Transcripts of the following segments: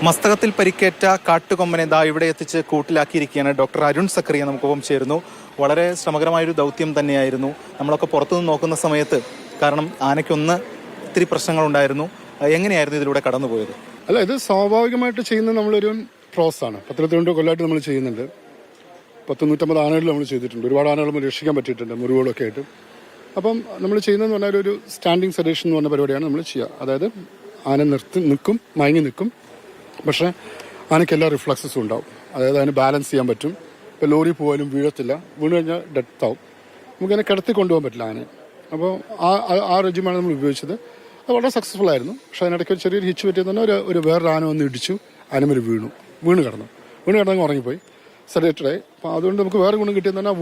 മസ്തകത്തിൽ പരിക്കേറ്റ കാട്ടുകൊമ്പനെ ഇവിടെ എത്തിച്ച് കൂട്ടിലാക്കിയിരിക്കുകയാണ്. ഡോക്ടർ അരുൺ സക്കറിയ നമുക്കൊപ്പം ചേരുന്നു. വളരെ ശ്രമകരമായൊരു ദൗത്യം തന്നെയായിരുന്നു. നമ്മളൊക്കെ പുറത്തുനിന്ന് നോക്കുന്ന സമയത്ത്, കാരണം ആനയ്ക്കൊന്ന് ഇത്തിരി പ്രശ്നങ്ങളുണ്ടായിരുന്നു. എങ്ങനെയായിരുന്നു ഇതിലൂടെ കടന്നുപോയത്? അല്ല, ഇത് സ്വാഭാവികമായിട്ട് ചെയ്യുന്ന നമ്മളൊരു പ്രോസസ്സാണ്. 10-12 കൊല്ലമായിട്ട് നമ്മൾ ചെയ്യുന്നുണ്ട്. 150 ആനകൾ നമ്മൾ ചെയ്തിട്ടുണ്ട്. ഒരുപാട് ആനകൾ നമ്മൾ രക്ഷിക്കാൻ പറ്റിയിട്ടുണ്ട്, മുറിവുകളൊക്കെ ആയിട്ട്. അപ്പം നമ്മൾ ചെയ്യുന്നതെന്ന് പറഞ്ഞാൽ ഒരു സ്റ്റാൻഡിങ് സെഡേഷൻ എന്ന് പറഞ്ഞ പരിപാടിയാണ് നമ്മൾ ചെയ്യുക. അതായത് ആന നിൽക്കും, മയങ്ങി നിൽക്കും. പക്ഷേ ആനയ്ക്ക് എല്ലാ റിഫ്ലക്സസും ഉണ്ടാവും. അതായത് അതിന് ബാലൻസ് ചെയ്യാൻ പറ്റും. ഇപ്പോൾ ലോറി പോകാനും വീഴത്തില്ല. വീണ് കഴിഞ്ഞാൽ ഡെത്ത് ആവും. നമുക്കതിനെ കിടത്തി കൊണ്ടുപോകാൻ പറ്റില്ല ആനയെ. അപ്പോൾ ആ റെജിമാണ് നമ്മൾ ഉപയോഗിച്ചത്. അത് വളരെ സക്സസ്ഫുൾ ആയിരുന്നു. പക്ഷേ അതിനിടയ്ക്ക് ഒരു ചെറിയൊരു ഹിച്ച് പറ്റിയെന്ന് പറഞ്ഞാൽ ഒരു വേറൊരു ആന വന്ന് ഇടിച്ചു. ആനമേൽ വീണ് കിടന്നങ്ങ് ഉറങ്ങിപ്പോയി. സെഡേറ്റഡായി. അപ്പോൾ അതുകൊണ്ട് നമുക്ക് വേറെ ഗുണം കിട്ടിയെന്ന് പറഞ്ഞാൽ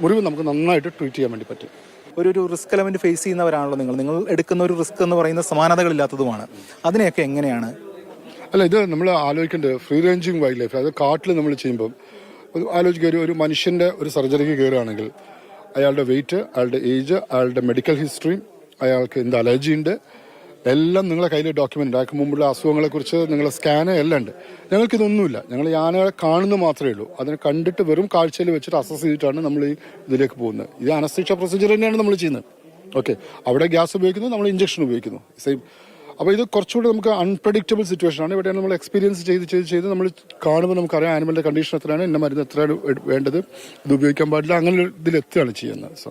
മുറിവ് നമുക്ക് നന്നായിട്ട് ട്രീറ്റ് ചെയ്യാൻ വേണ്ടി പറ്റും. ഒരു റിസ്ക് എലമെന്റ് ഫേസ് ചെയ്യുന്നവരാണല്ലോ നിങ്ങൾ എടുക്കുന്ന ഒരു റിസ്ക് എന്ന് പറയുന്ന സമാനതകളില്ലാത്തതുമാണ്. അതിനെയൊക്കെ എങ്ങനെയാണ്? അല്ല, ഇത് നമ്മൾ ആലോചിക്കേണ്ടത് ഫ്രീ റേഞ്ചിങ് വൈൽഡ് ലൈഫ്, അതായത് കാട്ടിൽ നമ്മൾ ചെയ്യുമ്പം ആലോചിക്കുക, ഒരു മനുഷ്യൻ്റെ ഒരു സർജറിക്ക് കയറുകയാണെങ്കിൽ അയാളുടെ വെയിറ്റ്, അയാളുടെ ഏജ്, അയാളുടെ മെഡിക്കൽ ഹിസ്റ്ററി, അയാൾക്ക് എന്ത് അലർജി ഉണ്ട്, എല്ലാം നിങ്ങളെ കയ്യിൽ ഡോക്യുമെൻ്റ്. അയാൾക്ക് മുമ്പുള്ള അസുഖങ്ങളെക്കുറിച്ച് നിങ്ങളെ സ്കാന് എല്ലാം ഉണ്ട്. ഞങ്ങൾക്കിതൊന്നുമില്ല. ഞങ്ങൾ ഈ ആനകളെ കാണുന്നത് മാത്രമേ ഉള്ളൂ. അതിനെ കണ്ടിട്ട് വെറും കാഴ്ചയിൽ വെച്ചിട്ട് അസസ് ചെയ്തിട്ടാണ് നമ്മൾ ഈ ഇതിലേക്ക് പോകുന്നത്. ഇത് അനസ്തീഷ്യ പ്രൊസീജിയർ തന്നെയാണ് നമ്മൾ ചെയ്യുന്നത്. ഓക്കെ, അവിടെ ഗ്യാസ് ഉപയോഗിക്കുന്നു, നമ്മൾ ഇഞ്ചക്ഷൻ ഉപയോഗിക്കുന്നു, സെയിം. അപ്പോൾ ഇത് കുറച്ചുകൂടി നമുക്ക് അൺപ്രഡിക്റ്റബിൾ സിറ്റുവേഷൻ ആണ്. ഇവിടെയാണ് നമ്മൾ എക്സ്പീരിയൻസ് ചെയ്ത് നമ്മൾ കാണുമ്പോൾ നമുക്കറിയാം ആനിമലിൻ്റെ കണ്ടീഷൻ എത്രയാണ്, ഇന്ന മരുന്ന് എത്രയാണ് വേണ്ടത്, ഇത് ഉപയോഗിക്കാൻ പാടില്ല, അങ്ങനെ ഇതിലെത്തുകയാണ് ചെയ്യുന്നത്. സോ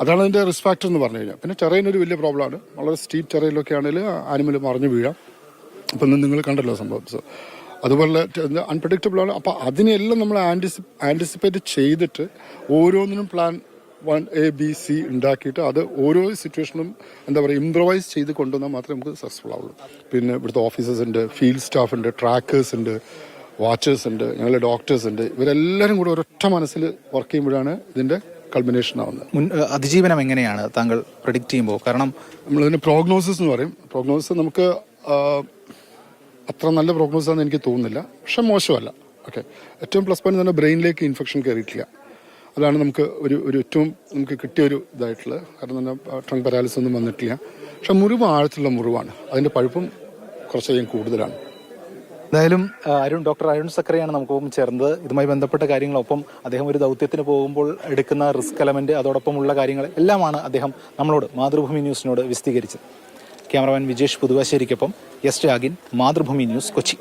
അതാണ് അതിൻ്റെ റിസ്ക് ഫാക്ടർ എന്ന് പറഞ്ഞു കഴിഞ്ഞാൽ. പിന്നെ ടെറൈൻ ഒരു വലിയ പ്രോബ്ലമാണ്. വളരെ സ്റ്റീപ്പ് ടെറൈനിലൊക്കെ ആണെങ്കിൽ ആനിമൽ മറിഞ്ഞു വീഴാം. അപ്പം നിങ്ങൾ കണ്ടല്ലോ സംഭവം. സോ അതുപോലെ അൺപ്രഡിക്റ്റബിൾ ആണ്. അപ്പോൾ അതിനെല്ലാം നമ്മൾ ആൻറ്റിസിപ്പേറ്റ് ചെയ്തിട്ട് ഓരോന്നിനും പ്ലാൻ 1A-B-C ഉണ്ടാക്കിയിട്ട് അത് ഓരോ സിറ്റുവേഷനും ഇംപ്രവൈസ് ചെയ്ത് കൊണ്ടുവന്നാൽ മാത്രമേ നമുക്ക് സക്സസ്ഫുൾ ആവുള്ളൂ. പിന്നെ ഇവിടുത്തെ ഓഫീസേഴ്സ് ഉണ്ട്, ഫീൽഡ് സ്റ്റാഫ് ഉണ്ട്, ട്രാക്കേഴ്സ് ഉണ്ട്, വാച്ചേഴ്സ് ഉണ്ട്, ഞങ്ങളുടെ ഡോക്ടേഴ്സ് ഉണ്ട്. ഇവരെല്ലാവരും കൂടെ ഒരൊറ്റ മനസ്സിൽ വർക്ക് ചെയ്യുമ്പോഴാണ് ഇതിൻ്റെ കൾമിനേഷൻ ആവുന്നത്. അതിജീവനം എങ്ങനെയാണ് താങ്കൾ പ്രെഡിക്റ്റ് ചെയ്യുമ്പോൾ? കാരണം നമ്മളതിന് പ്രോഗ്നോസിസ് എന്ന് പറയും. പ്രോഗ്നോസിസ് നമുക്ക് അത്ര നല്ല പ്രോഗ്നോസിസ് ആണെന്ന് എനിക്ക് തോന്നുന്നില്ല, പക്ഷെ മോശമല്ല. ഓക്കെ, ഏറ്റവും പ്ലസ് പോയിന്റ് തന്നെ ബ്രെയിനിലേക്ക് ഇൻഫെക്ഷൻ കയറിയിട്ടില്ല. അതാണ് നമുക്ക് ഒരു ഏറ്റവും നമുക്ക് കിട്ടിയൊരു ഇതായിട്ടുള്ളത്. കാരണം തന്നെ ട്രങ്ക് പാരാലിസിസ് ഒന്നും വന്നിട്ടില്ല. പക്ഷെ മുറിവ് ആഴത്തുള്ള മുറിവാണ്. അതിൻ്റെ പഴുപ്പും കുറച്ചധികം കൂടുതലാണ്. എന്തായാലും ഡോക്ടർ അരുൺ സക്കറിയാണ് നമുക്കൊപ്പം ചേർന്നത്. ഇതുമായി ബന്ധപ്പെട്ട കാര്യങ്ങളൊപ്പം അദ്ദേഹം ഒരു ദൗത്യത്തിന് പോകുമ്പോൾ എടുക്കുന്ന റിസ്ക് എലമെന്റ്, അതോടൊപ്പമുള്ള കാര്യങ്ങൾ എല്ലാമാണ് അദ്ദേഹം നമ്മളോട്, മാതൃഭൂമി ന്യൂസിനോട് വിശദീകരിച്ചത്. ക്യാമറമാൻ വിജേഷ് പുതുവാശ്ശേരിക്കൊപ്പം എസ് രാഗിൻ, മാതൃഭൂമി ന്യൂസ്, കൊച്ചി.